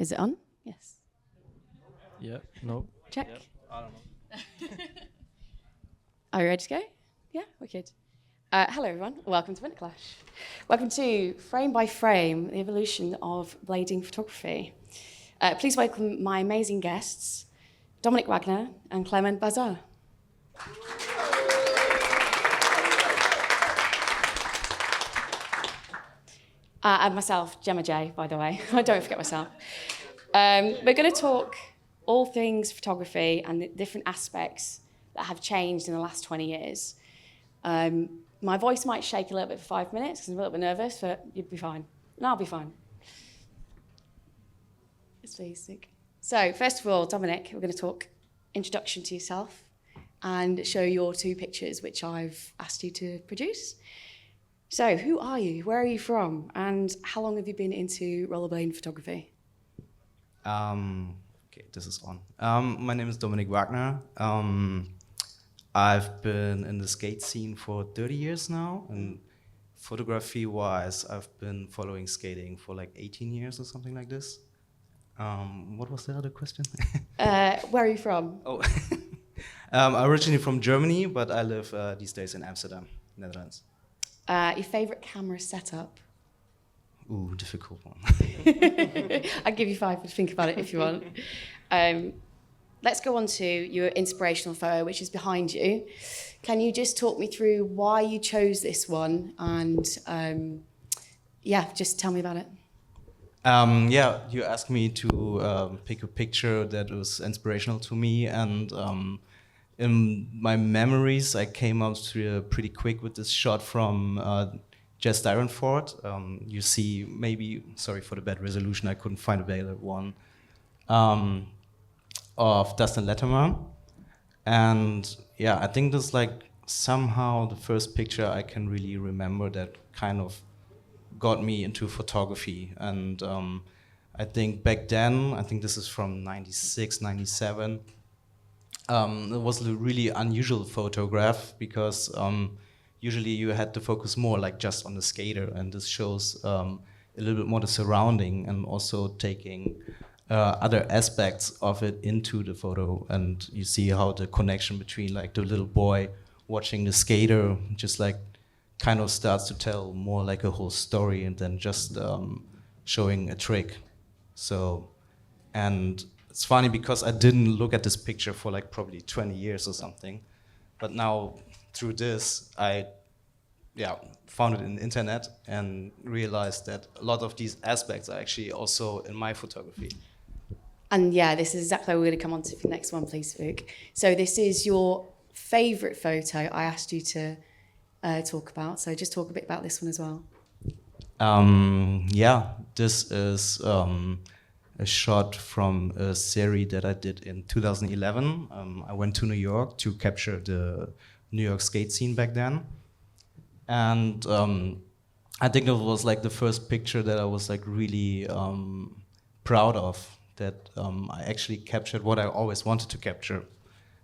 Is it on? Yes. Yeah, no. Check. Yeah, I don't know. Are you ready to go? Yeah, wicked. Hello, everyone. Welcome to Winterclash. Welcome to Frame by Frame, the evolution of blading photography. Please welcome my amazing guests, Dominik Wagner and Clément Barbaza. And myself, Jemma J, by the way. I don't forget myself. We're going to talk all things photography and the different aspects that have changed in the last 20 years. My voice might shake a little bit for 5 minutes because I'm a little bit nervous, but you'll be fine. And I'll be fine. Yes, please, Nick. So, first of all, Dominik, we're going to talk introduction to yourself and show your 2 pictures, which I've asked you to produce. So, who are you? Where are you from? And how long have you been into rollerblading photography? Okay, this is on. My name is Dominik Wagner. I've been in the skate scene for 30 years now, and photography-wise, I've been following skating for like 18 years or something like this. What was the other question? Where are you from? Oh, I'm originally from Germany, but I live these days in Amsterdam, Netherlands. Your favourite camera setup? Ooh, difficult one. I'll give you 5 to think about it if you want. Let's go on to your inspirational photo, which is behind you. Can you just talk me through why you chose this one? And just tell me about it. You asked me to pick a picture that was inspirational to me, and in my memories, I came out pretty quick with this shot from Jess Ford. You see, maybe, sorry for the bad resolution, I couldn't find a better one, of Dustin Latimer. And yeah, I think this is like somehow the first picture I can really remember that kind of got me into photography. And I think back then, I think this is from 96, 97, it was a really unusual photograph because usually you had to focus more like just on the skater, and this shows a little bit more the surrounding and also taking other aspects of it into the photo. And you see how the connection between like the little boy watching the skater just like kind of starts to tell more like a whole story and then just showing a trick. So, and it's funny because I didn't look at this picture for like probably 20 years or something, but now through this, I found it in the internet and realized that a lot of these aspects are actually also in my photography. And yeah, this is exactly what we're going to come on to for the next one, please, Vuk. So this is your favourite photo I asked you to talk about. So just talk a bit about this one as well. This is a shot from a series that I did in 2011. I went to New York to capture the New York skate scene back then. And I think it was like the first picture that I was like really proud of, that I actually captured what I always wanted to capture.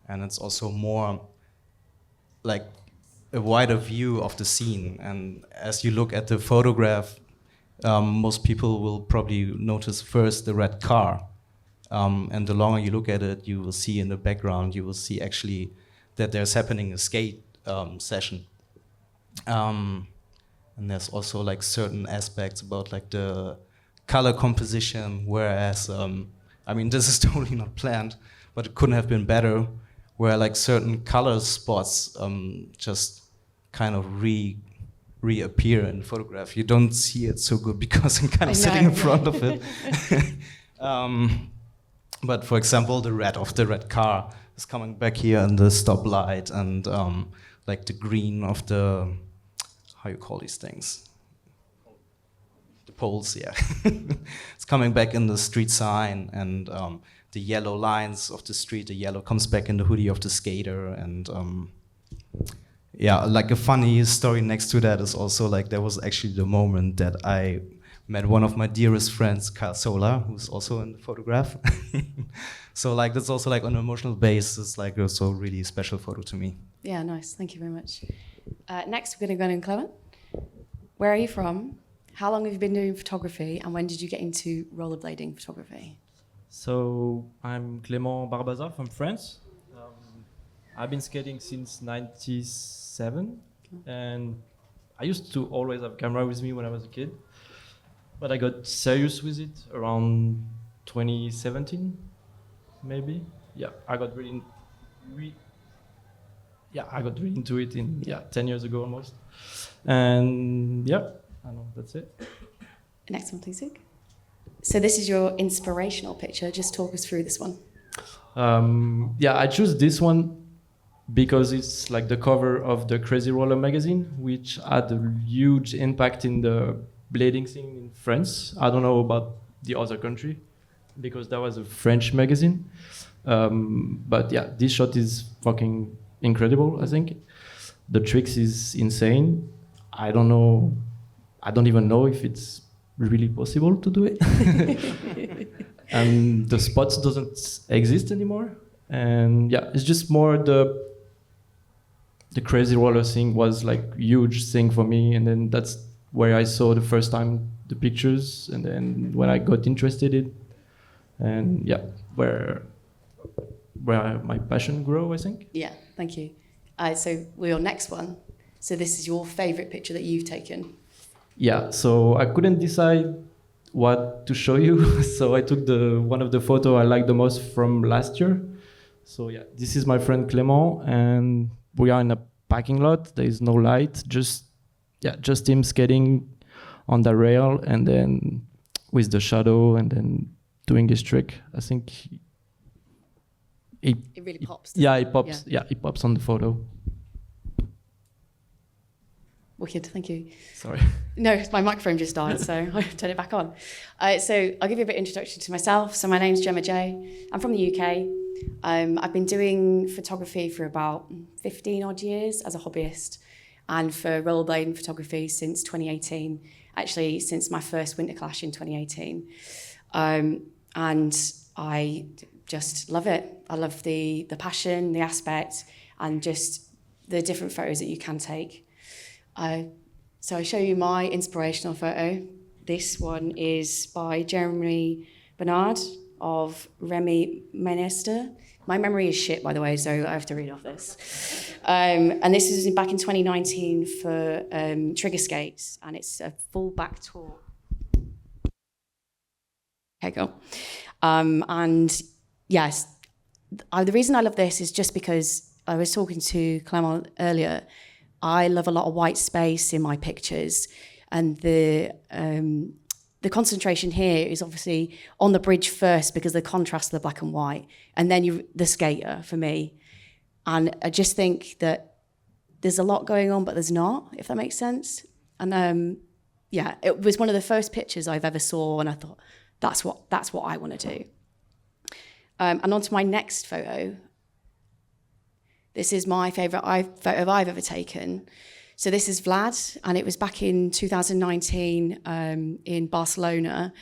And it's also more like a wider view of the scene. And as you look at the photograph, most people will probably notice first the red car. And the longer you look at it, you will see in the background, you will see actually that there's happening a skate session. And there's also like certain aspects about like the color composition, whereas, I mean, this is totally not planned, but it couldn't have been better, where like certain color spots just kind of reappear in the photograph. You don't see it so good because I'm kind of sitting in front of it. But for example, the red of the red car is coming back here in the stoplight, and like the green of the, how you call these things? The poles, yeah. It's coming back in the street sign, and the yellow lines of the street, the yellow comes back in the hoodie of the skater. And like a funny story next to that is also like there was actually the moment that I met one of my dearest friends, Carl Sola, who's also in the photograph. So like that's also like on an emotional basis, like also a really special photo to me. Yeah, nice. Thank you very much. Next, we're going to go to Clément. Where are you from? how long have you been doing photography, and when did you get into rollerblading photography? So I'm Clément Barbaza from France. I've been skating since '97, and I used to always have a camera with me when I was a kid, but I got serious with it around 2017, maybe. Yeah, I got really into it in 10 years ago almost, and yeah, I know that's it. Next one, please, Luke. So this is your inspirational picture. Just talk us through this one. I choose this one because it's like the cover of the Crazy Roller magazine, which had a huge impact in the blading scene in France. I don't know about the other country because that was a French magazine. But yeah, this shot is fucking incredible, I think. The tricks is insane. I don't even know if it's really possible to do it. And the spots doesn't exist anymore. And yeah, it's just more the Crazy Roller thing was like huge thing for me. And then that's where I saw the first time the pictures. And then when I got interested in, and yeah, where my passion grew, I think. Yeah, thank you. So your next one. So this is your favorite picture that you've taken. Yeah, so I couldn't decide what to show you. So I took one of the photo I liked the most from last year. So yeah, this is my friend Clément, and we are in a parking lot. There is no light, just him skating on the rail, and then with the shadow, and then doing his trick. I think it really pops. It pops. Yeah, it pops on the photo. Wicked, thank you. Sorry. No, my microphone just died, so I'll turn it back on. So I'll give you a bit of introduction to myself. So my name's Jemma J. I'm from the UK. I've been doing photography for about 15 odd years as a hobbyist, and for rollerblading photography since 2018, actually since my first Winterclash in 2018. And I just love it. I love the passion, the aspect, and just the different photos that you can take. So I show you my inspirational photo. This one is by Jeremy Bernard of Remy Menester. My memory is shit, by the way, so I have to read off this. And this is back in 2019 for Trigger Skates, and it's a full back tour. Okay, go. And yes, the reason I love this is just because I was talking to Clément earlier. I love a lot of white space in my pictures, and the concentration here is obviously on the bridge first because of the contrast of the black and white, and then the skater for me. And I just think that there's a lot going on, but there's not, if that makes sense. And it was one of the first pictures I've ever saw, and I thought that's what I want to do. And on to my next photo. This is my favourite photo I've ever taken. So this is Vlad, and it was back in 2019 in Barcelona.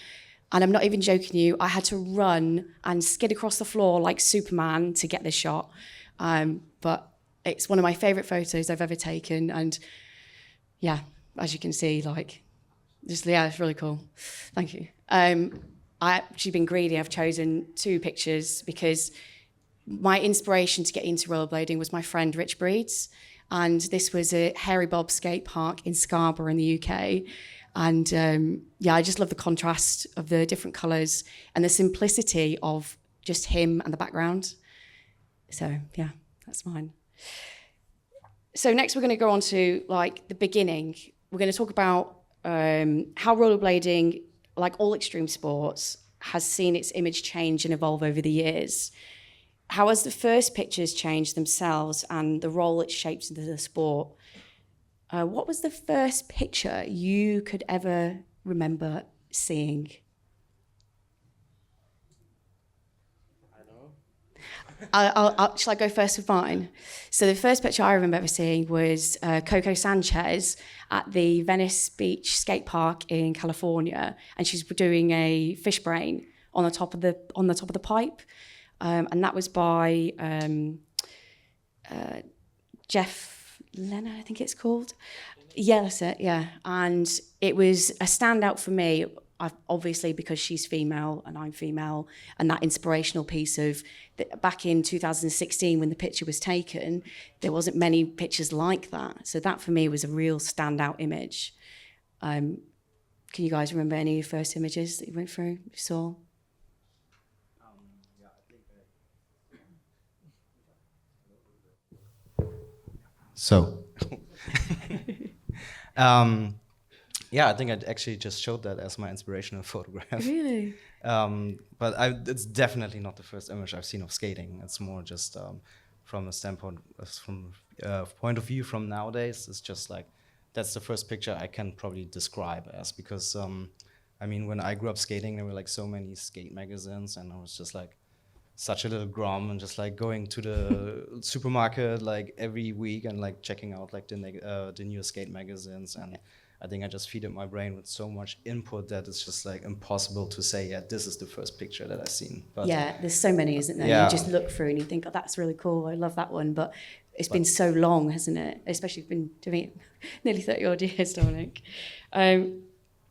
And I'm not even joking you, I had to run and skid across the floor like Superman to get this shot. But it's one of my favourite photos I've ever taken. And yeah, as you can see, it's really cool. Thank you. I actually been greedy. I've chosen 2 pictures because my inspiration to get into rollerblading was my friend Rich Breeds, and this was at Hairy Bob Skatepark in Scarborough in the UK. And I just love the contrast of the different colours and the simplicity of just him and the background. So yeah, that's mine. So next we're going to go on to the beginning. We're going to talk about how rollerblading, like all extreme sports, has seen its image change and evolve over the years. How has the first pictures changed themselves and the role it shapes into the sport? What was the first picture you could ever remember seeing? Shall I go first with mine? So the first picture I remember ever seeing was Coco Sanchez at the Venice Beach skate park in California, and she's doing a fish brain on the top of the pipe. And that was by Jeff Lennon, I think it's called. Yeah, that's it, yeah. And it was a standout for me, obviously because she's female and I'm female, and that inspirational piece of back in 2016 when the picture was taken, there wasn't many pictures like that. So that for me was a real standout image. Can you guys remember any of your first images that you went through, you saw? So, yeah, I think I actually just showed that as my inspirational photograph. Really? But it's definitely not the first image I've seen of skating. It's more just from a standpoint, from point of view from nowadays. It's just like that's the first picture I can probably describe as, because I mean, when I grew up skating, there were like so many skate magazines, and I was just like such a little grom and just like going to the supermarket like every week and like checking out like the new skate magazines. And I think I just feeded my brain with so much input that it's just like impossible to say, yeah, this is the first picture that I've seen. But yeah, there's so many, isn't there? Yeah. You just look through and you think, oh, that's really cool. I love that one. But it's been so long, hasn't it? Especially you've been doing it nearly 30 odd years, Dominik.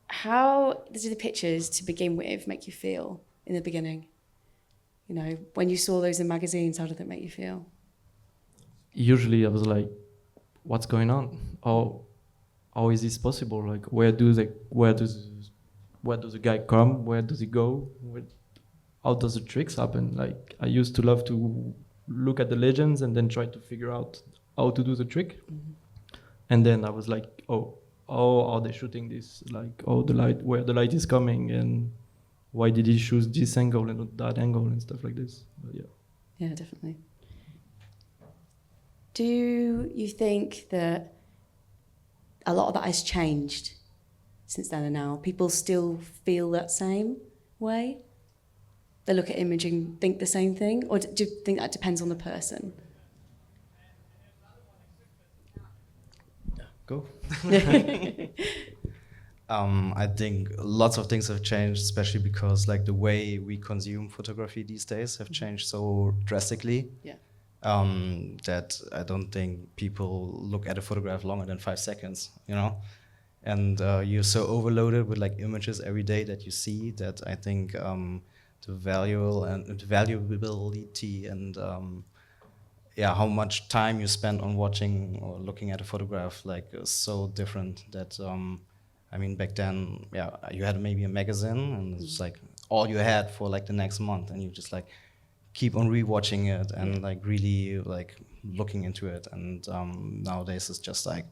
How did the pictures to begin with make you feel in the beginning? You know, when you saw those in magazines, how did that make you feel? Usually I was like, what's going on? How is this possible? Like, where does the guy come? Where does he go? How does the tricks happen? Like, I used to love to look at the legends and then try to figure out how to do the trick. Mm-hmm. And then I was like, oh, are they shooting this? Like, where the light is coming, and why did he choose this angle and not that angle and stuff like this? But yeah. Yeah, definitely. Do you think that a lot of that has changed since then and now? People still feel that same way? They look at imaging, think the same thing? Or do you think that depends on the person? Go. I think lots of things have changed, especially because like the way we consume photography these days have changed so drastically. Yeah. That I don't think people look at a photograph longer than 5 seconds, you know? And you're so overloaded with like images every day that you see that I think the valuability and how much time you spend on watching or looking at a photograph like is so different that I mean, back then, you had maybe a magazine and it's like all you had for like the next month, and you just like keep on rewatching it and like really like looking into it. And nowadays it's just like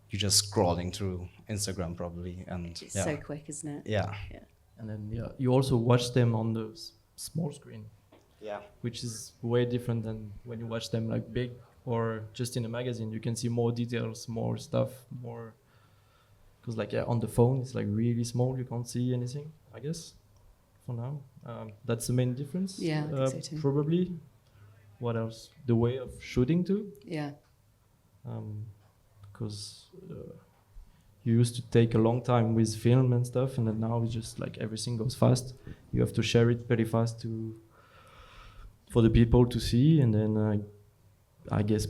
you're just scrolling through Instagram probably, and it's so quick, isn't it? Yeah. And then you also watch them on the small screen. Yeah. Which is way different than when you watch them like big or just in a magazine. You can see more details, more stuff, more. Because like on the phone it's like really small. You can't see anything, I guess. For now, that's the main difference. Yeah, I think so too. Probably. What else? The way of shooting too. Yeah. Because you used to take a long time with film and stuff, and then now it's just like everything goes fast. You have to share it very fast for the people to see, and then I guess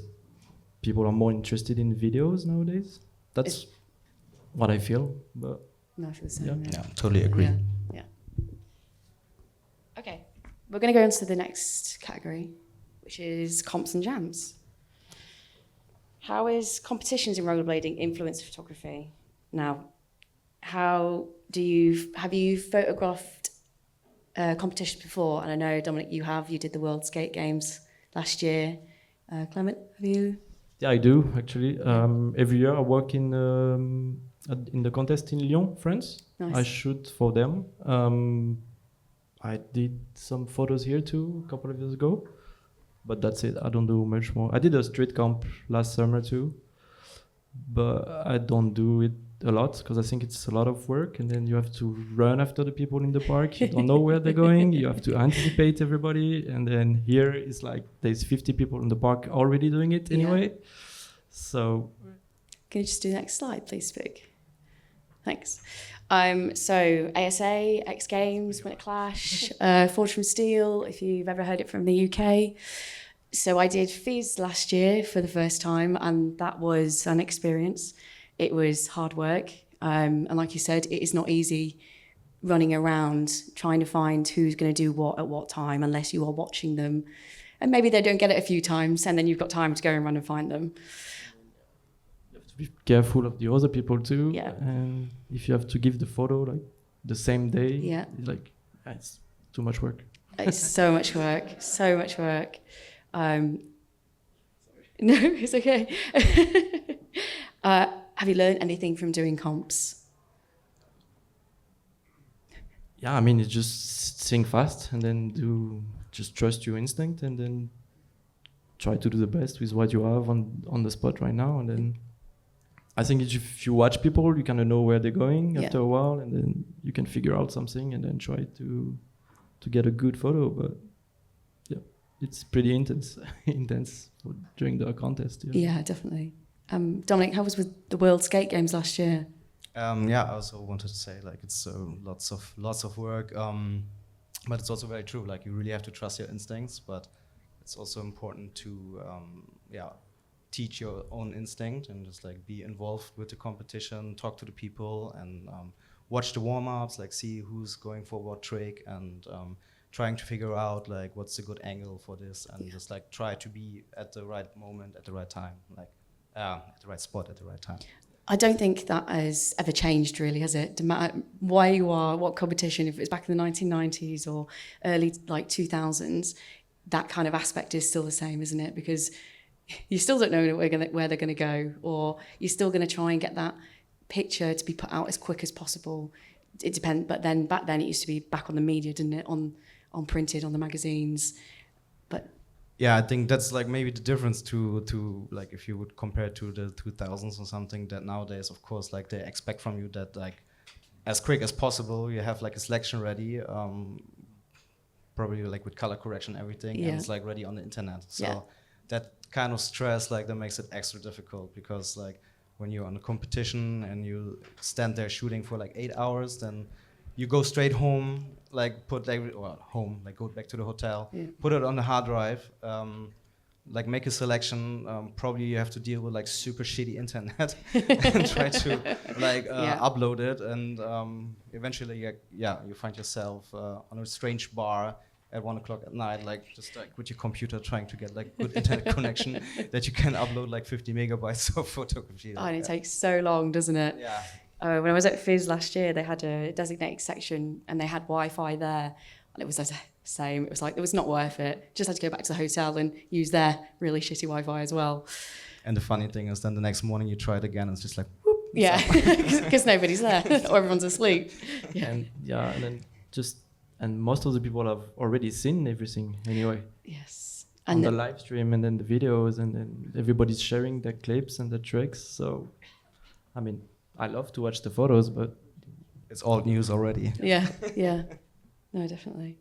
people are more interested in videos nowadays. That's what I feel. But no, I feel the same. Yeah, totally agree. Yeah. Okay, we're going to go on to the next category, which is comps and jams. How is competitions in rollerblading influenced photography? Now, have you photographed competitions before? And I know, Dominik, you did the World Skate Games last year. Clément, have you? Yeah, I do actually. Every year I work in the contest in Lyon, France. Nice. I shoot for them. I did some photos here too a couple of years ago, but that's it. I don't do much more. I did a street comp last summer too, but I don't do it a lot because I think it's a lot of work, and then you have to run after the people in the park. You don't know where they're going. You have to anticipate everybody, and then here it's like there's 50 people in the park already doing it anyway. Yeah. So can you just do the next slide, please, Spig? Thanks. So ASA, X Games, Winterclash, Forged from Steel, if you've ever heard it from the UK. So I did Fizz last year for the first time, and that was an experience. It was hard work. And like you said, it is not easy running around trying to find who's going to do what at what time unless you are watching them. And maybe they don't get it a few times and then you've got time to go and run and find them. You have to be careful of the other people too. Yeah. And if you have to give the photo like the same day, Yeah. It's too much work. It's so much work, so much work. No, it's okay. Have you learned anything from doing comps? Yeah, I mean, it's just think fast and then just trust your instinct and then try to do the best with what you have on the spot right now. And then I think if you watch people, you kind of know where they're going after a while, and then you can figure out something and then try to get a good photo. But yeah, it's pretty intense during the contest. Yeah, definitely. Dominik, how was with the World Skate Games last year? I also wanted to say like it's lots of work, but it's also very true. Like you really have to trust your instincts, but it's also important to teach your own instinct and just like be involved with the competition, talk to the people, and watch the warm-ups, like see who's going for what trick, and trying to figure out like what's a good angle for this, and just like try to be at the right moment at the right time, like at the right spot at the right time. I don't think that has ever changed really, has it? No matter where you are, what competition, if it's back in the 1990s or early like 2000s, that kind of aspect is still the same, isn't it? Because you still don't know where they're going to go, or you're still going to try and get that picture to be put out as quick as possible. It depends, but then back then it used to be back on the media, didn't it? On printed, on the magazines. But yeah, I think that's like maybe the difference to like if you would compare to the 2000s or something, that nowadays, of course, like they expect from you that like as quick as possible you have like a selection ready, probably like with color correction, everything, and it's like ready on the internet. So that kind of stress, like that makes it extra difficult, because like when you're on a competition and you stand there shooting for like 8 hours, then you go straight home, like go back to the hotel, put it on the hard drive, like make a selection. Probably you have to deal with like super shitty internet and try to like upload it, and eventually you find yourself on a strange bar at 1 o'clock at night, like just like with your computer trying to get like good internet connection that you can upload like 50 megabytes of photography. and it takes so long, doesn't it? Yeah. When I was at Fizz last year, they had a designated section and they had Wi-Fi there, and it was the same. It was like it was not worth it. Just had to go back to the hotel and use their really shitty Wi-Fi as well. And the funny thing is, then the next morning you try it again, and it's just like whoop. Yeah, because nobody's there or everyone's asleep. And most of the people have already seen everything anyway. Yes. On the live stream and then the videos, and then everybody's sharing the clips and the tricks. So, I mean, I love to watch the photos, but it's old news already. Yeah. No, definitely.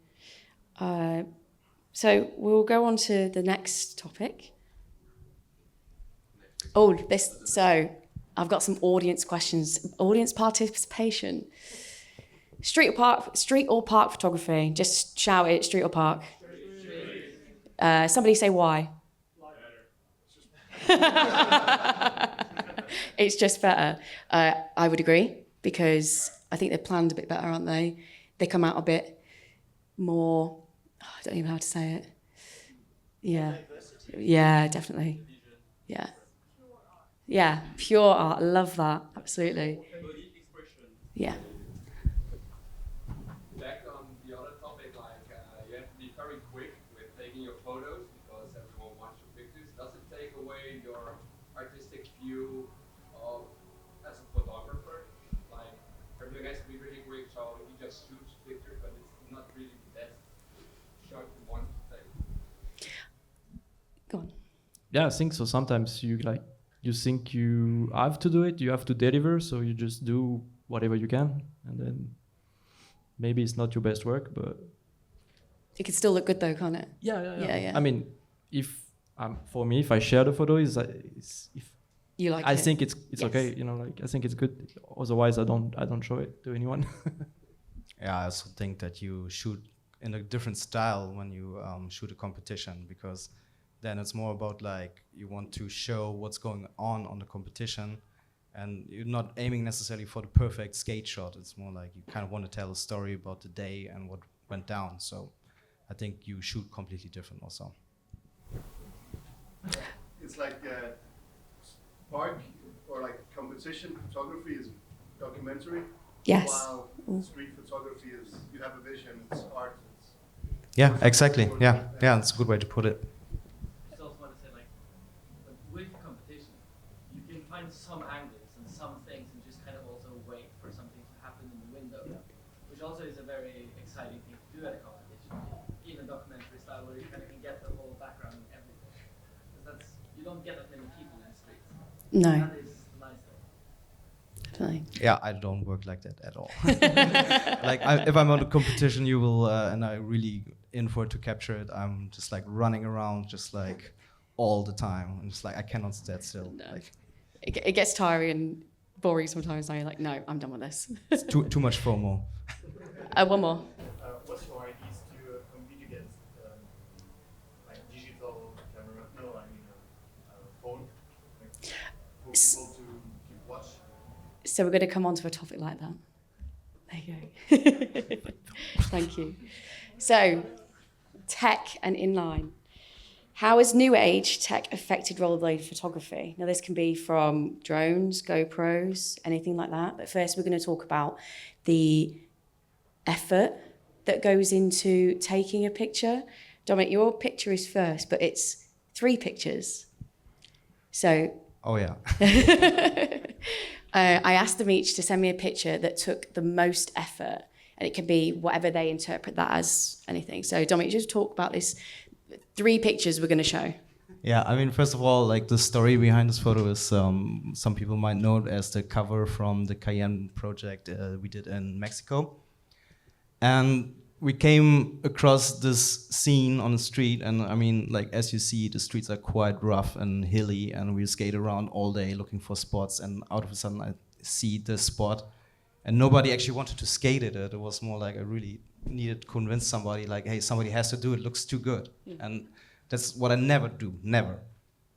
So we'll go on to the next topic. So I've got some audience questions, audience participation. Street or park photography? Just shout it, street or park. Somebody say why. It's just better. I would agree, because I think they're planned a bit better, aren't they? They come out a bit more, I don't even know how to say it. Yeah, definitely. Yeah, pure art. I love that. Absolutely. Yeah. Back on the other topic, like you have to be very quick with taking your photos because everyone wants your pictures. Does it take away your artistic view of as a photographer? Like everything has to be really quick, so you just shoot pictures, but it's not really the best shot you want to take. Go on. yeah, I think so. Sometimes you think you have to do it, you have to deliver, so you just do whatever you can, and then maybe it's not your best work, but It can still look good though, can't it? Yeah. I mean, for me, if I share the photo, if You like I it? think it's Yes. okay, like I think it's good. Otherwise, I don't show it to anyone. Yeah, I also think that you shoot in a different style when you shoot a competition, because then it's more about like you want to show what's going on the competition, And you're not aiming necessarily for the perfect skate shot. It's more like you kind of want to tell a story about the day and what went down. So I think you shoot completely different also. It's like park or like competition photography is documentary. Yes. While street photography is you have a vision, it's art. It's Yeah, exactly. Yeah, it's a good way to put it. I just also want to say, like, with competition, you can find some angles and some things and just kind of also wait for something to happen in the window, which also is a very exciting thing to do at a competition, even documentary style, where you kind of can get the whole background and everything. Because you don't get that many people in the streets. No. That is the nice thing. Definitely. Yeah, I don't work like that at all. Like if I'm on a competition, you will, and I really in for it to capture it. I'm just like running around, just like all the time. I'm just like I cannot stand still. No. Like It gets tiring and boring sometimes. Now you're like, no, I'm done with this. it's too much FOMO. One more. What's your ideas to compete against like digital camera? No, I mean phone. Like, for people to keep watch. So we're going to come on to a topic like that. There you go. Thank you. So, tech and inline. How has new age tech affected rollerblade photography? Now, this can be from drones, GoPros, anything like that. But first, we're going to talk about the effort that goes into taking a picture. Dominik, your picture is first, but it's 3 pictures. So Oh yeah. I asked them each to send me a picture that took the most effort, and it can be whatever they interpret that as anything. So Dominik, just talk about this 3 pictures we're going to show. Yeah, I mean, first of all, like the story behind this photo is some people might know it as the cover from the Cayenne project we did in Mexico. And we came across this scene on the street, and I mean, like as you see, the streets are quite rough and hilly, and we skate around all day looking for spots, and out of a sudden I see this spot, and nobody actually wanted to skate it. It was more like I really needed to convince somebody, like, hey, somebody has to do it, looks too good. And that's what I never do, never.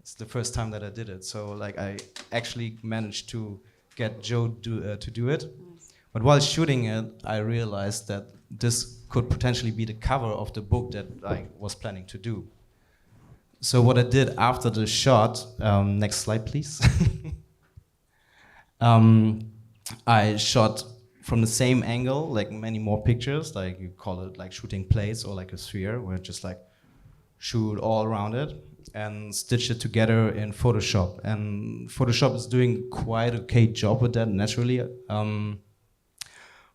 It's the first time that I did it. So like I actually managed to get Joe to do it. Nice. But while shooting it, I realized that this could potentially be the cover of the book that I was planning to do. So what I did after the shot, next slide please. I shot from the same angle, like many more pictures, like you call it like shooting plates or like a sphere, where just like shoot all around it and stitch it together in Photoshop. And Photoshop is doing quite an okay job with that naturally.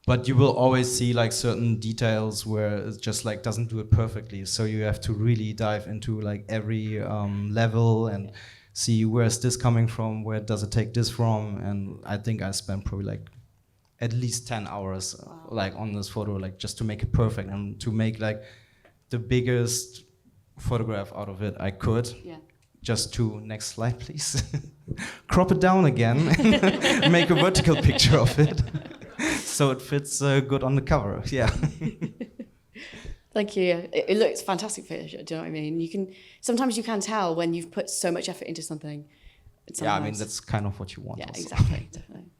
But you will always see like certain details where it just like doesn't do it perfectly. So you have to really dive into like every level and see where's this coming from, where does it take this from. And I think I spent probably like at least 10 hours like on this photo, like just to make it perfect and to make like the biggest photograph out of it I could. Yeah. Just to, next slide please, crop it down again and make a vertical picture of it. So it fits good on the cover, yeah. Thank you. It looks fantastic picture. Do you know what I mean? Sometimes you can tell when you've put so much effort into something. Yeah, I mean that's kind of what you want. Yeah, also. exactly. Definitely.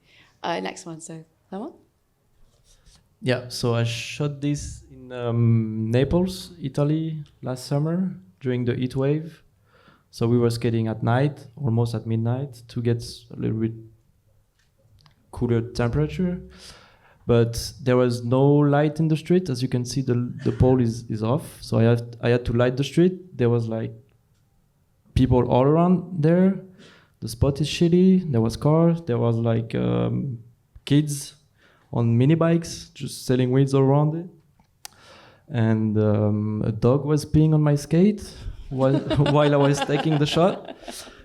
Next one. So that one. Yeah, so I shot this in Naples, Italy, last summer during the heat wave. So we were skating at night, almost at midnight, to get a little bit cooler temperature. But there was no light in the street. As you can see, the pole is off. So I had to light the street. There was like people all around there. The spot is shitty. There was cars. There was like kids on mini bikes just selling weeds all around it. And a dog was peeing on my skate while I was taking the shot.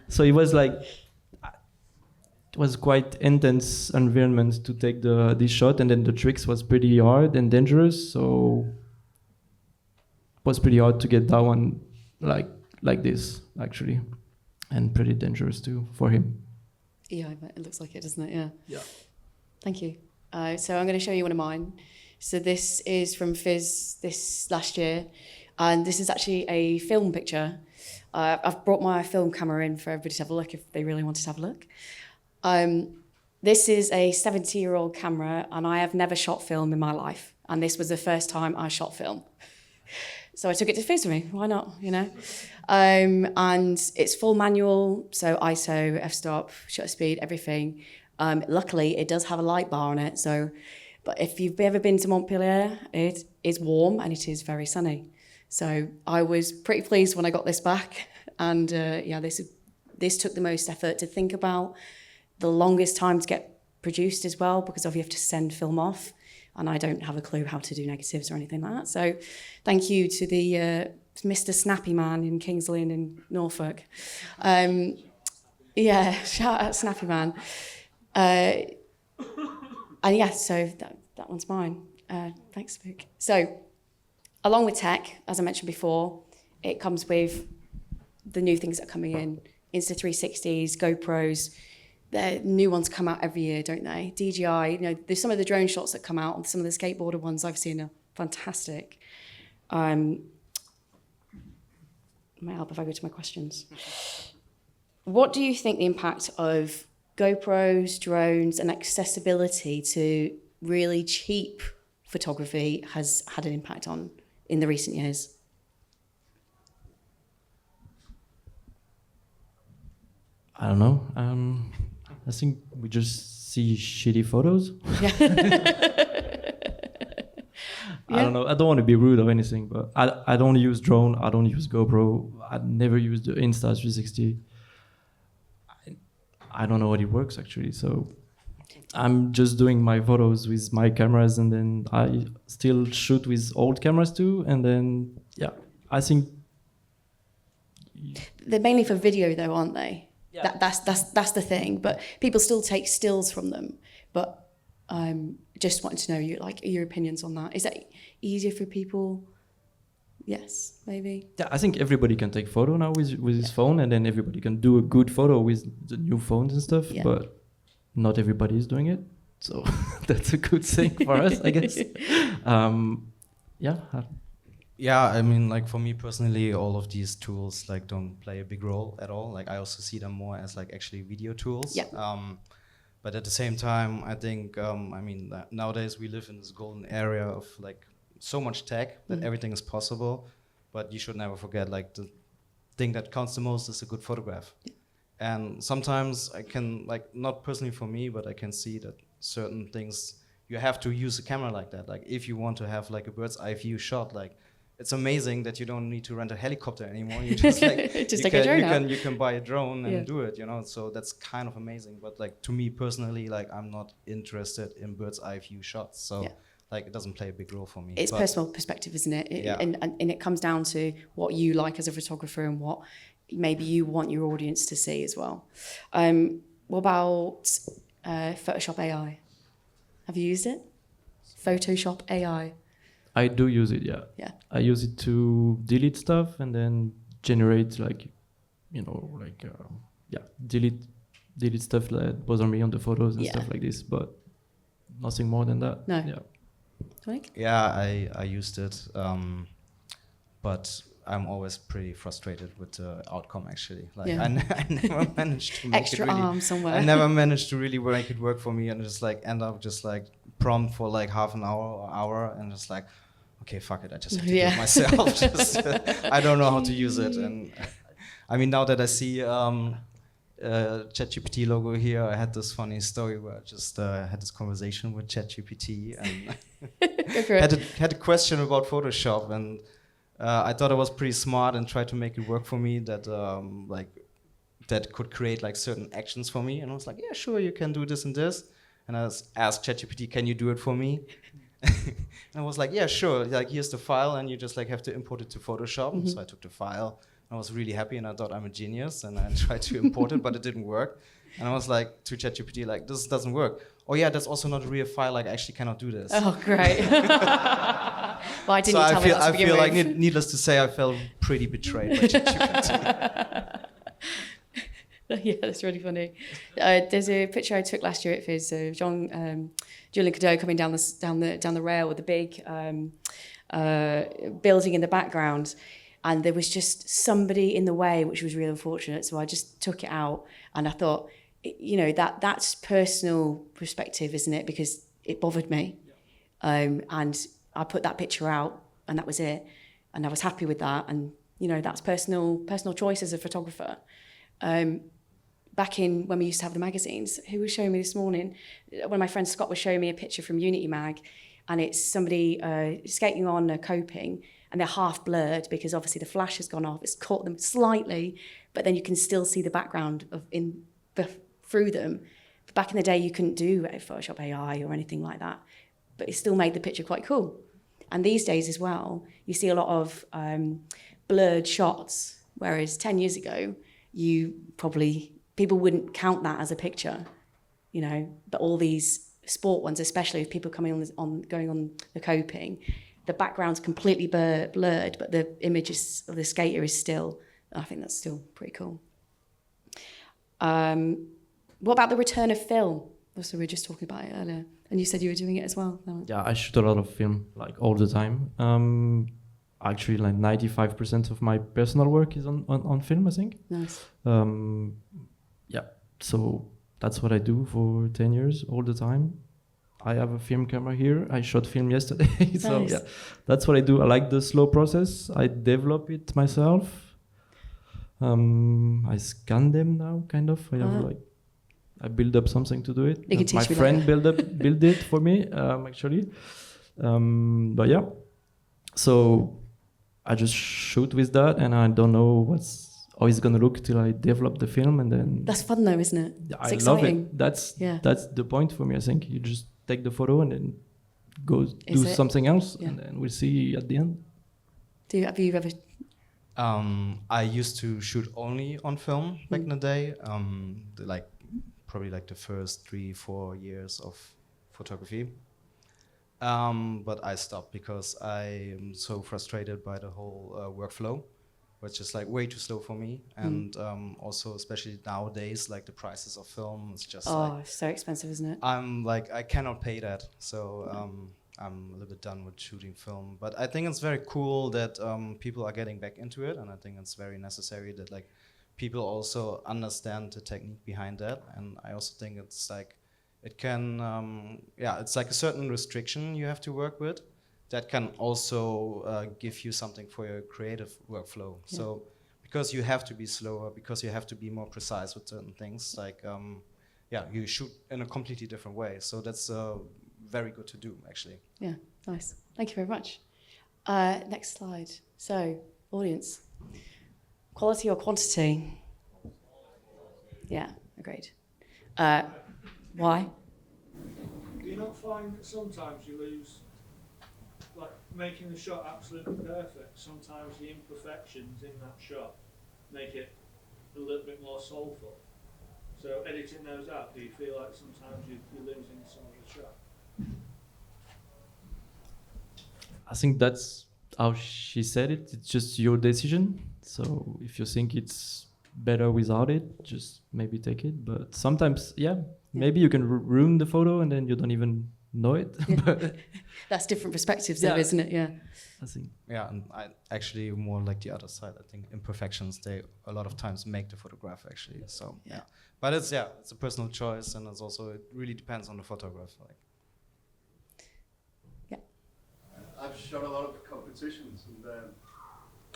So it was like, it was quite intense environment to take this shot, and then the tricks was pretty hard and dangerous. So it was pretty hard to get that one like this actually, and pretty dangerous too for him. Yeah, I bet it looks like it, doesn't it? Yeah. Yeah. Thank you. So I'm going to show you one of mine. So this is from Fizz this last year, and this is actually a film picture. I've brought my film camera in for everybody to have a look if they really wanted to have a look. This is a 70-year-old camera, and I have never shot film in my life. And this was the first time I shot film. So I took it to Fizz with me. Why not, you know? And it's full manual, so ISO, f-stop, shutter speed, everything. Luckily, it does have a light bar on it. So, but if you've ever been to Montpellier, it is warm and it is very sunny. So I was pretty pleased when I got this back. And yeah, this took the most effort to think about, the longest time to get produced as well, because you have to send film off. And I don't have a clue how to do negatives or anything like that. So thank you to the Mr. Snappy Man in King's Lynn in Norfolk. Yeah, shout out Snappy Man. And yeah, so that one's mine. Thanks, Spook. So along with tech, as I mentioned before, it comes with the new things that are coming in. Insta360s, GoPros. The new ones come out every year, don't they? DJI, you know, there's some of the drone shots that come out, and some of the skateboarder ones I've seen are fantastic. May I help if I go to my questions? What do you think the impact of GoPros, drones, and accessibility to really cheap photography has had an impact on in the recent years? I don't know. I think we just see shitty photos. Yeah. I don't know. I don't want to be rude or anything, but I don't use drone. I don't use GoPro. I never use the Insta360. I don't know how it works actually. So I'm just doing my photos with my cameras, and then I still shoot with old cameras too. And then yeah, I think They're mainly for video though, aren't they? Yeah. That's the thing. But people still take stills from them. But just wanted to know your opinions on that. Is that easier for people? Yes, maybe. yeah, I think everybody can take photo now with his phone, and then everybody can do a good photo with the new phones and stuff. Yeah. But not everybody is doing it, so that's a good thing for us, I guess. Yeah. Yeah, I mean, like for me personally, all of these tools like don't play a big role at all. Like I also see them more as like actually video tools. Yeah. But at the same time, I think, I mean, nowadays we live in this golden area of like so much tech that everything is possible. But you should never forget, like the thing that counts the most is a good photograph. Yeah. And sometimes I can, like, not personally for me, but I can see that certain things you have to use a camera like that. Like if you want to have like a bird's eye view shot, like it's amazing that you don't need to rent a helicopter anymore. You just like Just take a drone out. you can buy a drone and Yeah. do it, you know. So that's kind of amazing. But like to me personally, like I'm not interested in bird's eye view shots. So Yeah. like it doesn't play a big role for me. It's But personal perspective, isn't it? Yeah. And it comes down to what you like as a photographer and what maybe you want your audience to see as well. What about Photoshop AI? Have you used it? Photoshop AI. I do use it, yeah. Yeah. I use it to delete stuff and then generate like, you know, like, delete stuff that bother me on the photos and Yeah. stuff like this, but nothing more than that. No. Yeah. Dominik? yeah, I used it, but I'm always pretty frustrated with the outcome actually. Like Yeah. I never managed to make Extra it really, arm somewhere. I never managed to really make it work for me, and just like end up just like prompt for like half an hour or hour, and just like, okay, fuck it, I just have to do Yeah. it myself. Just, I don't know how to use it, and I mean now that I see ChatGPT logo here, I had this funny story where I just had this conversation with ChatGPT and Go for it. had a question about Photoshop, and I thought I was pretty smart and tried to make it work for me that like that could create like certain actions for me, and I was like, yeah, sure, you can do this and this, and I asked ChatGPT, can you do it for me? And I was like, yeah, sure, like here's the file, and you just like have to import it to Photoshop. So I took the file, and I was really happy, and I thought I'm a genius, and I tried to import it, but it didn't work. And I was like to ChatGPT, like, this doesn't work. Oh yeah, that's also not a real file, like I actually cannot do this. Oh, great. Well, I didn't So tell me that to I begin feel like, with. needless to say, I felt pretty betrayed by ChatGPT. Yeah, that's really funny. There's a picture I took last year at Fizz of Julian Cadeau coming down the rail with a big building in the background, and there was just somebody in the way, which was really unfortunate. So I just took it out, and I thought that's personal perspective, isn't it? Because it bothered me. And I put that picture out and that was it. And I was happy with that. And, that's personal choice as a photographer. Back in when we used to have the magazines, who was showing me this morning? One of my friends, Scott, was showing me a picture from Unity Mag, and it's somebody skating on a coping, and they're half blurred because obviously the flash has gone off. It's caught them slightly, but then you can still see the background through them. But back in the day, you couldn't do Photoshop AI or anything like that, but it still made the picture quite cool. And these days as well, you see a lot of blurred shots, whereas 10 years ago, people wouldn't count that as a picture, but all these sport ones, especially with people going on the coping, the background's completely blurred, but the images of the skater is still, I think that's still pretty cool. What about the return of film? Also, we were just talking about it earlier, and you said you were doing it as well. Yeah, I shoot a lot of film, like all the time. Actually, like 95% of my personal work is on film, I think. Nice. Yeah, so that's what I do for 10 years, all the time. I have a film camera here. I shot film yesterday. So Nice. yeah, that's what I do. I like the slow process. I develop it myself. I scan them now, kind of. I build up something to do it. You can teach My me friend later. built it for me, actually. But yeah, so I just shoot with that, and I don't know how it's gonna look till I develop the film, and then That's fun though, isn't it? yeah, It's I exciting. love it. That's the point for me. I think you just take the photo and then go do something else, Yeah. and then we'll see at the end. Have you ever? I used to shoot only on film back in the day, probably like the first 3-4 years of photography. But I stopped because I am so frustrated by the whole workflow, which is like way too slow for me. And also, especially nowadays, like the prices of film is just It's so expensive, isn't it? I'm like, I cannot pay that. So I'm a little bit done with shooting film. But I think it's very cool that people are getting back into it. And I think it's very necessary that like people also understand the technique behind that. And I also think it's like, it can, it's like a certain restriction you have to work with that can also give you something for your creative workflow. Yeah. So because you have to be slower, because you have to be more precise with certain things, like, you shoot in a completely different way. So that's very good to do, actually. Yeah, nice. Thank you very much. Next slide. So, audience. Quality or quantity? Yeah, agreed. Why? Do you not find that sometimes you lose, like making the shot absolutely perfect, sometimes the imperfections in that shot make it a little bit more soulful? So editing those out, do you feel like sometimes you're losing some of the shot? I think that's how she said it. It's just your decision. So if you think it's better without it, just maybe take it. But sometimes, maybe you can ruin the photo and then you don't even know it. Yeah. That's different perspectives though, isn't it? Yeah. I think. Yeah, and I actually more like the other side. I think imperfections, they a lot of times make the photograph actually. So yeah. But it's a personal choice, and it's also, it really depends on the photograph. Like. Yeah. I've shot a lot of competitions and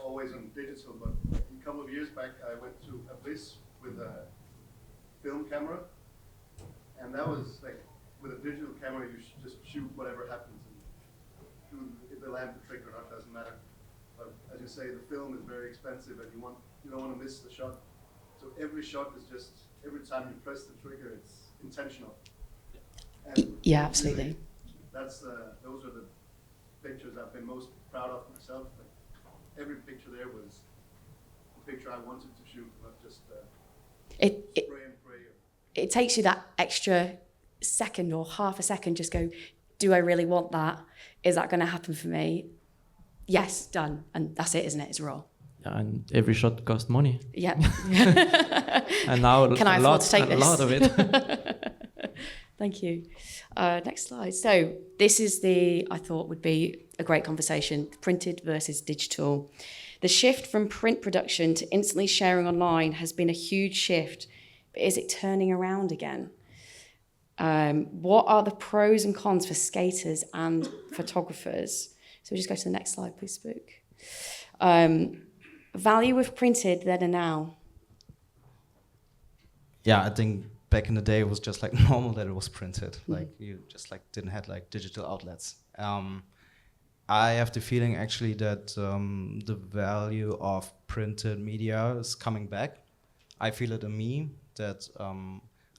always on digital, but a couple of years back I went to Abyss with a film camera, and that was like, with a digital camera you just shoot whatever happens, and if they land the trick or not doesn't matter. But as you say, the film is very expensive and you don't want to miss the shot. So every shot is just, every time you press the trigger it's intentional. And yeah, absolutely. That's those are the pictures I've been most proud of myself. Like, every picture there was the picture I wanted to shoot, not just spray and pray. It takes you that extra second or half a second, just go, do I really want that? Is that going to happen for me? Yes, done. And that's it, isn't it? It's raw. Yeah, and every shot costs money. Yeah. And now Can I afford to take this? A lot of it. Thank you. Next slide. So this is I thought would be a great conversation, printed versus digital. The shift from print production to instantly sharing online has been a huge shift but is it turning around again? What are the pros and cons for skaters and photographers? So we just go to the next slide, please, Spook. Value of printed then and now. Yeah, I think back in the day it was just like normal that it was printed. Like you just like didn't have like digital outlets. I have the feeling actually that the value of printed media is coming back. I feel it in me that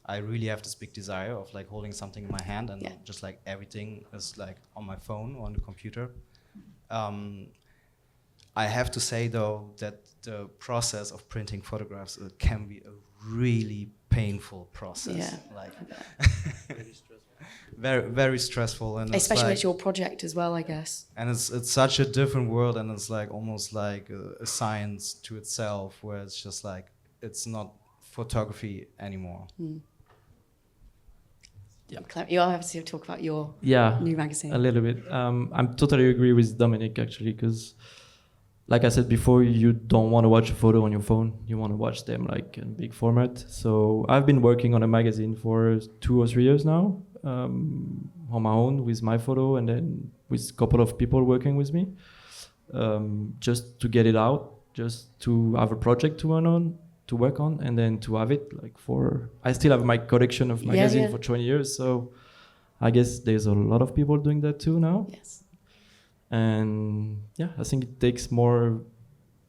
I really have this big desire of like holding something in my hand and just like everything is like on my phone or on the computer. I have to say though that the process of printing photographs can be a really painful process. Yeah. Like very, very stressful, and Especially when like, it's your project as well, I guess. and it's such a different world, and it's like almost like a science to itself, where it's just like it's not photography anymore. Clément, you all have to talk about your Yeah, new magazine. a little bit. I'm totally agree with Dominik actually, because like I said before, you don't want to watch a photo on your phone. You want to watch them like in big format. So I've been working on a magazine for 2 or 3 years now, on my own with my photo, and then with a couple of people working with me, just to get it out, just to have a project to work on, and then to have it like for. I still have my collection of magazine for 20 years, so I guess there's a lot of people doing that too now. Yes. And yeah, I think it takes more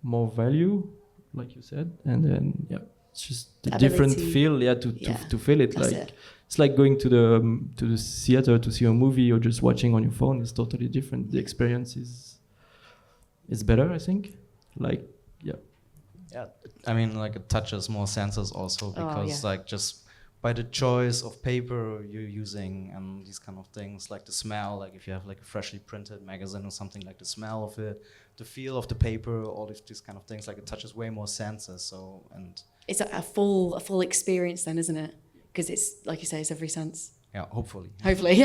value, like you said, and then it's just a different feel, to feel it. That's Like it. it's like going to the theater to see a movie or just watching on your phone. It's totally different. The experience is better, I think. Like Yeah, I mean, like it touches more senses also, because like just by the choice of paper you're using and these kind of things, like the smell, like if you have like a freshly printed magazine or something, like the smell of it, the feel of the paper, all these kind of things, like it touches way more senses. So, and It's a full experience then, isn't it? Because it's, like you say, it's every sense. yeah, hopefully. Hopefully.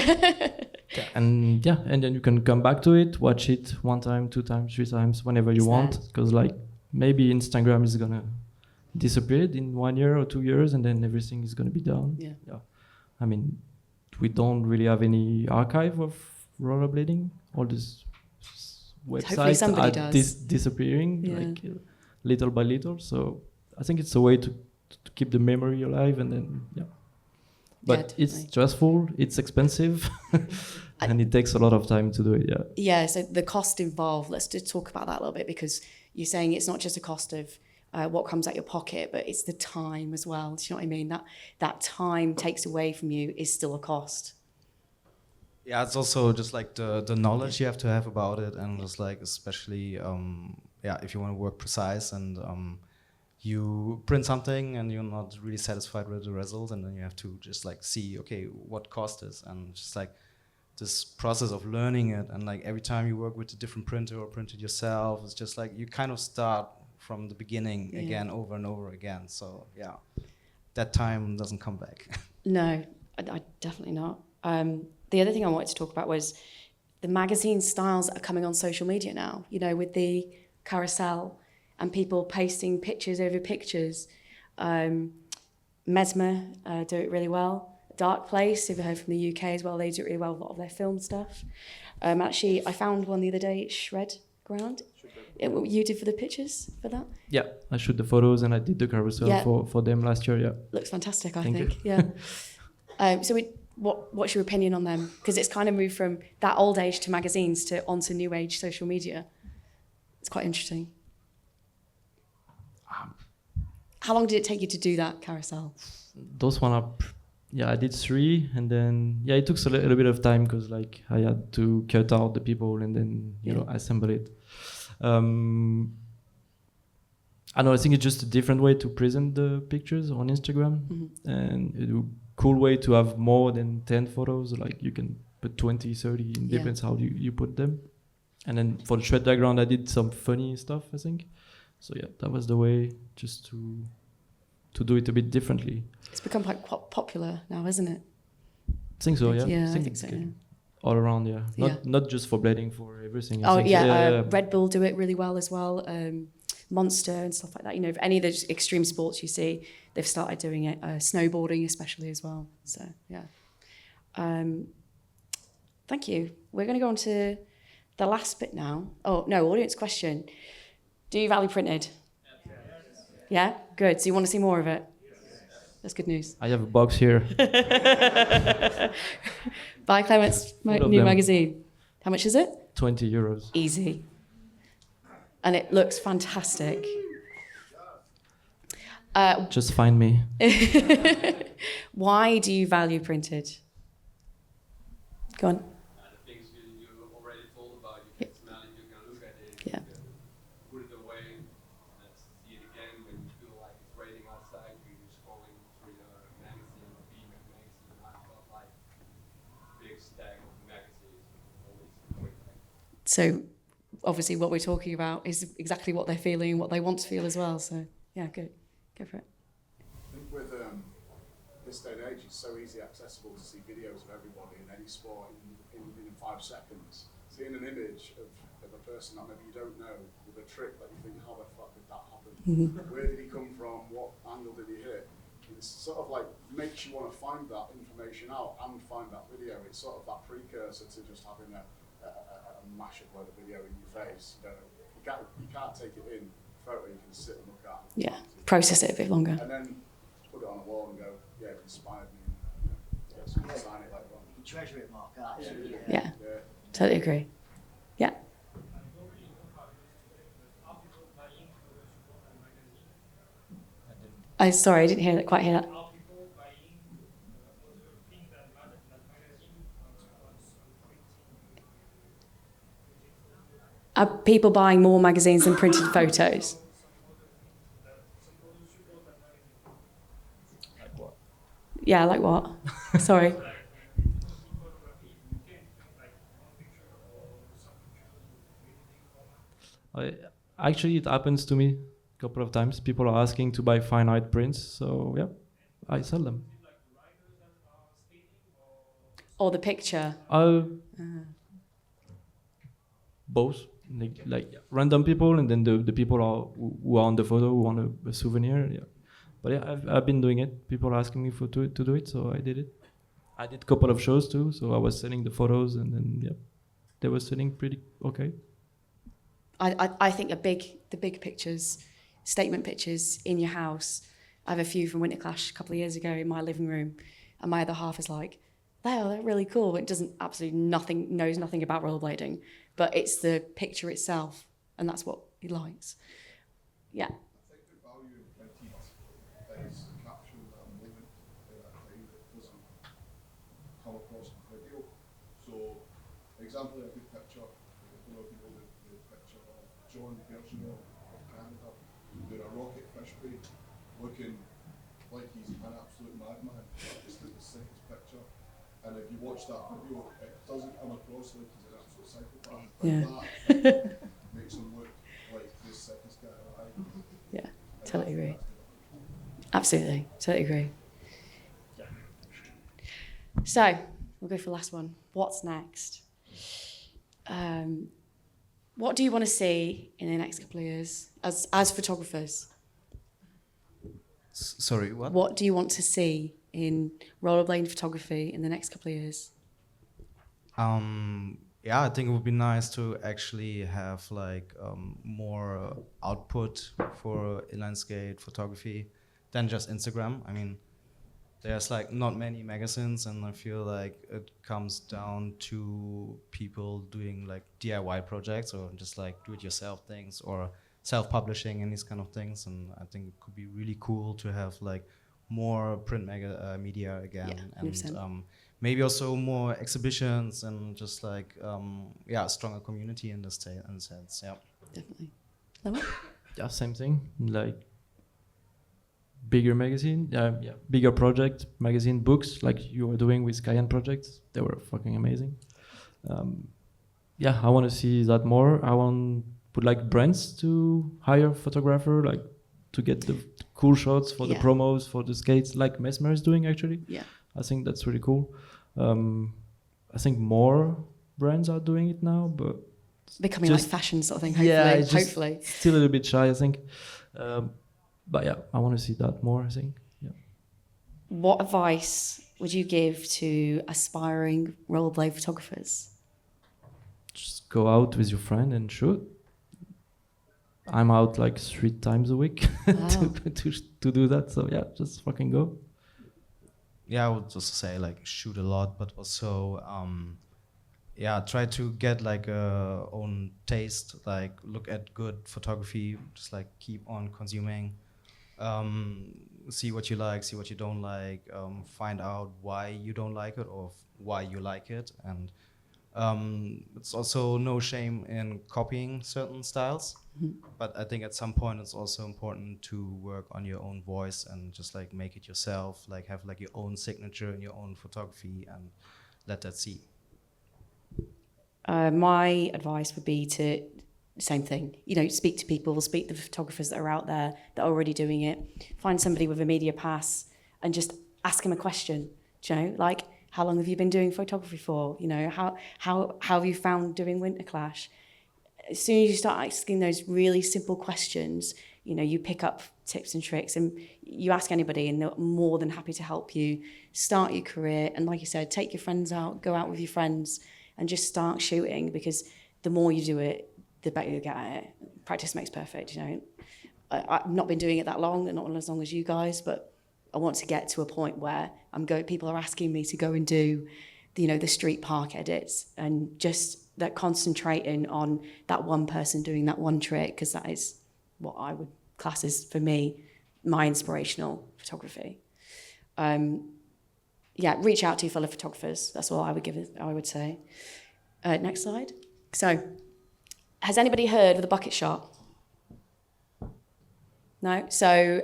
and then you can come back to it, watch it 1 time, 2 times, 3 times, whenever you want, because like maybe Instagram is gonna disappear in 1 year or 2 years, and then everything is gonna be down. Yeah. I mean, we don't really have any archive of rollerblading. All these websites are disappearing, like little by little. So I think it's a way to keep the memory alive, and then But it's stressful, it's expensive, and it takes a lot of time to do it. Yeah. So the cost involved. Let's just talk about that a little bit, because you're saying it's not just a cost of what comes out your pocket, but it's the time as well. Do you know what I mean? That time takes away from you is still a cost. Yeah, it's also just like the knowledge you have to have about it, and just like especially if you want to work precise, and you print something and you're not really satisfied with the result, and then you have to just like see, okay, what cost is, and just like this process of learning it, and like every time you work with a different printer or print it yourself, it's just like you kind of start from the beginning again, over and over again. So that time doesn't come back. No, I definitely not. The other thing I wanted to talk about was the magazine styles that are coming on social media now, you know, with the carousel and people pasting pictures over pictures. Mesmer do it really well. Dark Place, if you heard from the UK as well, they do it really well with a lot of their film stuff. Actually, I found one the other day, Shred Ground. What you did for the pictures for that? Yeah, I shoot the photos and I did the carousel for them last year. Looks fantastic, I Thank think. you. Yeah. What's your opinion on them? Because it's kind of moved from that old age to magazines to onto new age social media. It's quite interesting. How long did it take you to do that carousel? Those one are, I did 3, and then it took a little bit of time because like I had to cut out the people and then assemble it. I know. I think it's just a different way to present the pictures on Instagram, and a cool way to have more than 10 photos. Like you can put 20, 30. It depends how you put them. And then for the shred diagram, I did some funny stuff, I think. So that was the way, just to do it a bit differently. It's become quite popular now, isn't it? I think so. Yeah, I think so. Yeah. All around, Not just for blading, for everything. Red Bull do it really well as well. Monster and stuff like that. You know, for any of those extreme sports you see, they've started doing it. Snowboarding especially as well. So yeah. Thank you. We're going to go on to the last bit now. Oh no, audience question. Do you value printed? Yeah, good. So you want to see more of it? That's good news. I have a box here. Buy Clement's new them. magazine. How much is it? 20 euros. Easy. And it looks fantastic. Just find me. Why do you value printed? Go on. The things you already told about, you can smell it, you can look at it, Yeah. you can put it away, let's see it again when you feel like it's raining outside, you're scrolling through your magazine or female magazine. I've got like big stack of magazines, always going back. So obviously what we're talking about is exactly what they're feeling, what they want to feel as well. So yeah, good. Go for it. I think with this day and age, it's so easily accessible to see videos of everybody in any sport in 5 seconds. Seeing an image of a person that maybe you don't know with a trick that you think, how the fuck did that happen? Where did he come from? What angle did he hit? It's sort of like makes you want to find that information out and find that video. It's sort of that precursor to just having a mashup load of video in your face. You can't take it in photo. You can sit and look at. Yeah, process it a bit longer. And then put it on a wall and go, yeah, it inspired me. And, get someone to sign it later on. You can treasure it, Mark. Absolutely. Yeah, totally agree. Yeah. Sorry, I didn't quite hear that. Are people buying more magazines than printed photos? Like what? Yeah, like what? Sorry. Actually, it happens to me a couple of times. People are asking to buy fine art prints, so yeah, I sell them. Or the picture? Both, like random people, and then the people who are on the photo who want a souvenir. Yeah, but yeah, I've been doing it. People are asking me to do it, so I did it. I did a couple of shows too, so I was selling the photos, and then yeah, they were selling pretty okay. I think the big pictures, statement pictures in your house. I have a few from Winterclash a couple of years ago in my living room, and my other half is like, they're really cool. It doesn't knows nothing about rollerblading, but it's the picture itself, and that's what he likes. Yeah. I think the value of printed is capturing that moment at that time that doesn't come across in video. So, example, a good picture, a lot of people the picture of John Bergeron of Canada doing a rocket fish break, looking like he's an absolute madman. It's the sickest picture. And if you watch that video, it doesn't come across like he's an absolute psychopath. But that makes him look like the sickest guy alive. Yeah, totally agree. Absolutely, totally agree. So, we'll go for the last one. What's next? What do you want to see in the next couple of years as photographers? Sorry, what? What do you want to see in rollerblading photography in the next couple of years? Yeah, I think it would be nice to actually have like more output for inline skate photography than just Instagram. I mean, there's like not many magazines, and I feel like it comes down to people doing like DIY projects or just like do-it-yourself things or self-publishing and these kind of things. And I think it could be really cool to have like more print media again, yeah, and maybe also more exhibitions and just like a stronger community in the state in a sense. Yeah, Definitely. Clément? Yeah, same thing. Like bigger magazine, bigger project, magazine, books, like you were doing with Cayenne projects. They were fucking amazing. I want to see that more. I want put like brands to hire photographer, like to get the cool shots for the promos for the skates, like Mesmer is doing actually. Yeah, I think that's really cool. I think more brands are doing it now, but Becoming just- like fashion sort of thing, hopefully. Yeah, it's just hopefully. still a little bit shy, I think. But yeah, I want to see that more, I think. Yeah. What advice would you give to aspiring rollerblade photographers? Just go out with your friend and shoot. I'm out like 3 times a week Wow. to do that. So yeah, just fucking go. Yeah, I would just say like shoot a lot, but also yeah, try to get like a own taste, like look at good photography, just like keep on consuming, see what you like, see what you don't like, find out why you don't like it or why you like it, and it's also no shame in copying certain styles, but I think at some point it's also important to work on your own voice and just like make it yourself, like have like your own signature in your own photography and let that see. My advice would be to same thing. You know, speak to people, speak to the photographers that are out there that are already doing it. Find somebody with a media pass and just ask them a question. Do you know, like, how long have you been doing photography for? You know, how have you found doing Winterclash? As soon as you start asking those really simple questions, you know, you pick up tips and tricks, and you ask anybody and they're more than happy to help you start your career. And like you said, take your friends out, go out with your friends and just start shooting, because the more you do it, the better you get at it. Practice makes perfect, you know. I've not been doing it that long, and not as long as you guys, but I want to get to a point where people are asking me to go and do, you know, the street park edits, and just that concentrating on that one person doing that one trick, because that is what I would class as, for me, my inspirational photography. Yeah, reach out to your fellow photographers. That's all I would say. Next slide. So, has anybody heard of the bucket shot? No? So,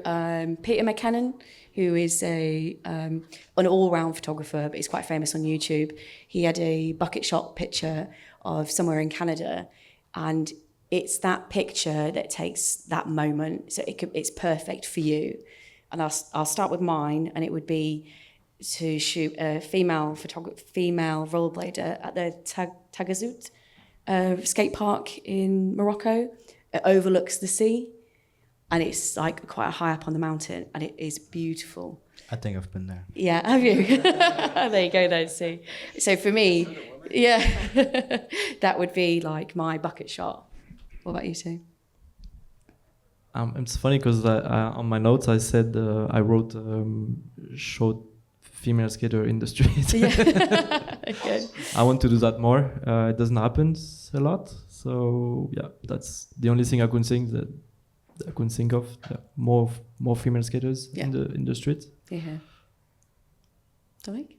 Peter McKinnon, who is an all-round photographer, but he's quite famous on YouTube. He had a bucket shot picture of somewhere in Canada, and it's that picture that takes that moment. So it's perfect for you. And I'll start with mine, and it would be to shoot a female rollerblader at the Tagazout Skatepark in Morocco. It overlooks the sea, and it's like quite high up on the mountain, and it is beautiful. I think I've been there. Yeah, have you? There you go, then, see. So for me, yeah, that would be like my bucket shot. What about you two? It's funny because on my notes I said I wrote short female skater in the street. Yeah. Okay. I want to do that more. It doesn't happen a lot, so yeah, that's the only thing I could think of. Yeah, more female skaters in the street. Yeah. Dominik?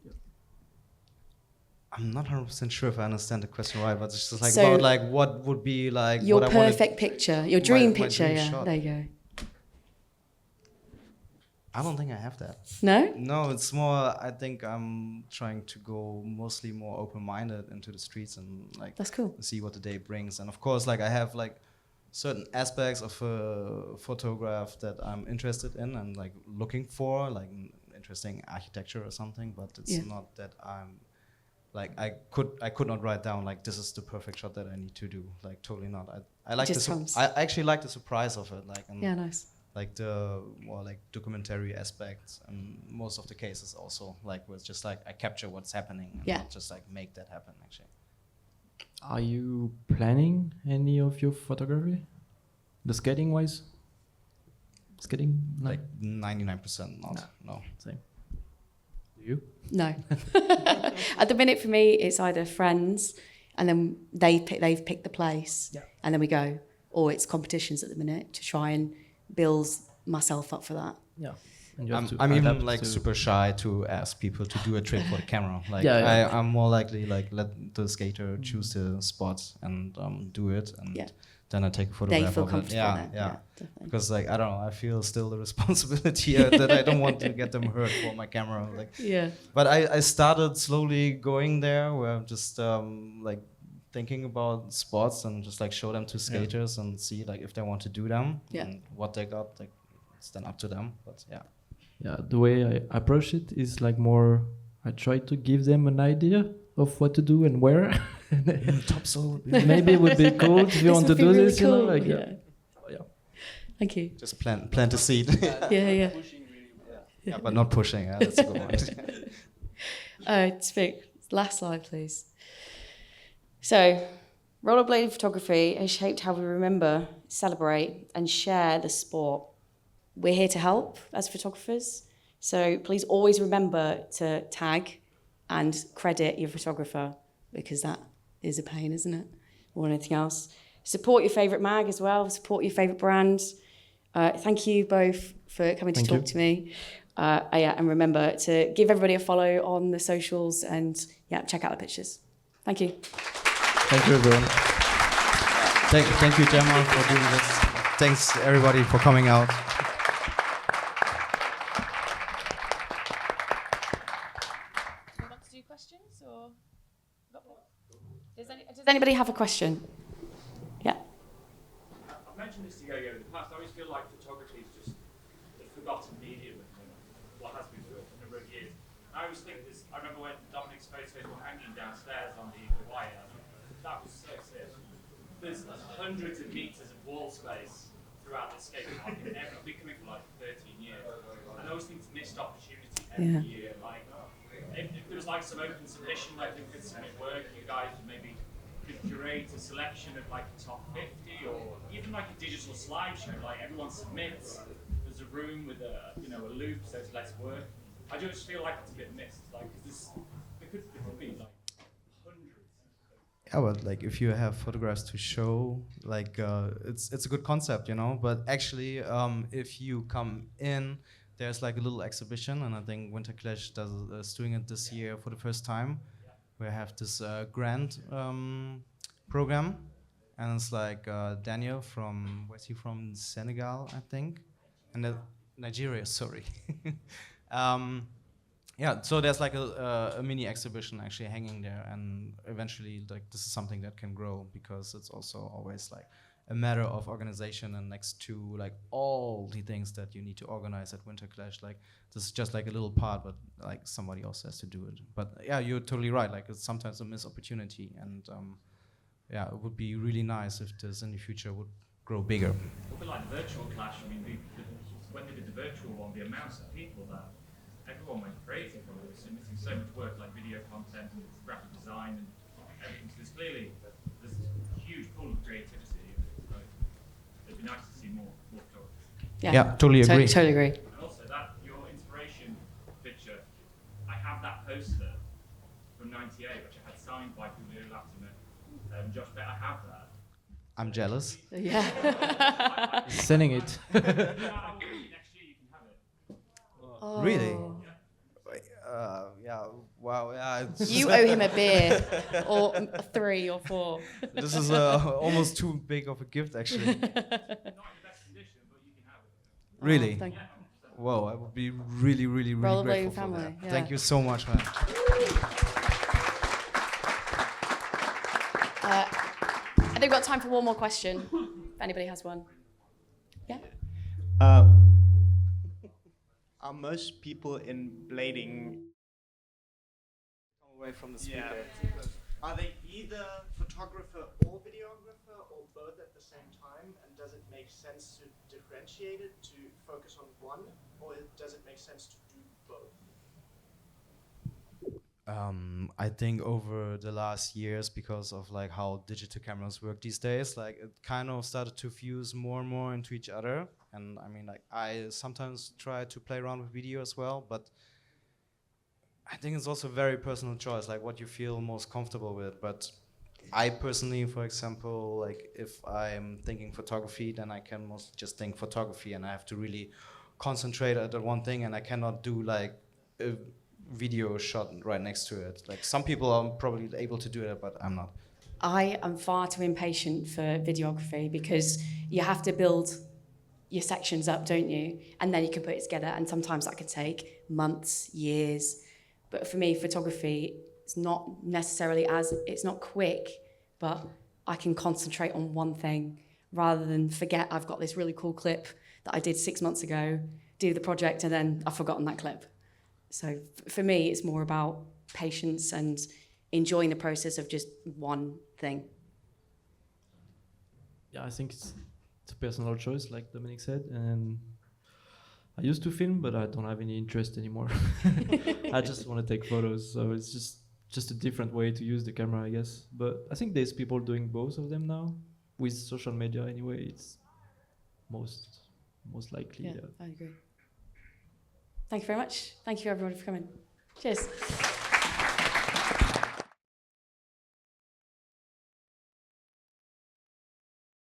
I'm not 100% sure if I understand the question right, but it's just like So, about like what would be like Your what I wanted- perfect picture, your dream my picture. dream Yeah, shot. there you go. I don't think I have that. No? No, it's more. I think I'm trying to go mostly more open-minded into the streets and like That's cool. see what the day brings. And of course, like I have like certain aspects of a photograph that I'm interested in and like looking for, like interesting architecture or something. But it's not that I'm like I could not write down like this is the perfect shot that I need to do. Like totally not. I like just comes. I actually like the surprise of it. Like and Yeah, nice. like the more like documentary aspects, and most of the cases also like where it's just like I capture what's happening and not just like make that happen actually. Are you planning any of your photography? The skating wise? Skating? No. Like 99% not. No. Same. Do you? No. At the minute for me, it's either friends, and then they've picked the place, and then we go, or it's competitions at the minute to try and build myself up for that. Yeah. And you have to I'm even adapt like to- super shy to ask people to do a trick for the camera. Like Yeah. I'm more likely like let the skater choose the spots and do it, and then I take a photograph They feel of it. comfortable Yeah, then. yeah. Definitely. Because like I don't know, I feel still the responsibility that I don't want to get them hurt for my camera. Like Yeah. But I started slowly going there, where I'm just like thinking about spots and just like show them to skaters and see like if they want to do them and what they got. Like it's then up to them. But yeah. Yeah, the way I approach it is like more, I try to give them an idea of what to do and where. Topsoil. Maybe it would be cool if you want to would be do really this. You know, cool, like yeah. yeah. Thank you. Just plant a seed. Yeah. Yeah, but not pushing. Yeah, that's a good one. Speak. Last slide, please. So, rollerblading photography has shaped how we remember, celebrate, and share the sport. We're here to help as photographers, so please always remember to tag and credit your photographer, because that is a pain, isn't it? Or anything else. Support your favourite mag as well, support your favourite brand. Thank you both for coming to talk to me. And remember to give everybody a follow on the socials and check out the pictures. Thank you. Thank you, everyone. Thank you, Jemma, for doing this. Thanks, everybody, for coming out. Do you want to do questions or? Does anybody have a question? Yeah. I've mentioned this to Yo-Yo in the past. I always feel like photography is just a forgotten medium, what has been for a number of years. I always think this. I remember when Dominik's photos were hanging downstairs on the wire. That was so sick. There's hundreds of meters of wall space throughout the skatepark. I've been coming for like 13 years, and I always think it's missed opportunity every year. Like, if there was like some open submission, like you could submit work, you guys maybe could curate a selection of like the top 50, or even like a digital slideshow. Like everyone submits. There's a room with a loop, so it's less work. I just feel like it's a bit missed. Like, there could be like hundreds. Yeah, but like if you have photographs to show, like it's a good concept, But actually, if you come in, there's like a little exhibition, and I think Winterclash is doing it this year for the first time. We have this grant program, and it's like Daniel where's he from? Senegal, I think, and Nigeria. Sorry. Yeah, so there's like a mini exhibition actually hanging there, and eventually like this is something that can grow, because it's also always like a matter of organization, and next to like all the things that you need to organize at Winterclash, like this is just like a little part, but like somebody else has to do it. But yeah, you're totally right, like it's sometimes a missed opportunity, and yeah, it would be really nice if this in the future would grow bigger. A bit like the virtual clash. I mean, when they did the virtual one, the amounts of people that everyone went crazy for it. It's missing so much work, like video content and graphic design and everything. So there's a huge pool of creativity. It'd be nice to see more photographers. Yeah, totally agree. Totally agree. And also your inspiration picture, I have that poster from '98, which I had signed by Julio Latimer and Josh Beck. I have that. I'm jealous. Yeah. Sending it. Next year you can have it. Oh. Really? Yeah. Wow. Yeah. You owe him a beer, or 3 or 4. This is almost too big of a gift, actually. Not in the best condition, but you can have it. Really? Thank Whoa, I would be really, really, really Rollerblading grateful for family, that. yeah. Thank you so much, man. I think we've got time for one more question, if anybody has one. Yeah? Are most people in blading come away from the speaker? Yeah. Are they either photographer or videographer, or both at the same time? And does it make sense to differentiate it, to focus on one, or does it make sense to do both? I think over the last years, because of like how digital cameras work these days, like it kind of started to fuse more and more into each other. And I mean, like I sometimes try to play around with video as well, but I think it's also a very personal choice, like what you feel most comfortable with. But I personally, for example, like if I'm thinking photography, then I can mostly just think photography, and I have to really concentrate at the one thing, and I cannot do like a video shot right next to it. Like some people are probably able to do it, but I'm not. I am far too impatient for videography, because you have to build your sections up, don't you? And then you can put it together, and sometimes that could take months, years. But for me, photography is not necessarily it's not quick, but I can concentrate on one thing rather than forget I've got this really cool clip that I did 6 months ago, do the project, and then I've forgotten that clip. So for me, it's more about patience and enjoying the process of just one thing? Yeah, I think it's a personal choice, like Dominik said, and I used to film, but I don't have any interest anymore. I just want to take photos, so it's just a different way to use the camera, I guess. But I think there's people doing both of them now with social media. Anyway, it's most likely. Yeah, I agree. Thank you very much. Thank you everyone for coming. Cheers.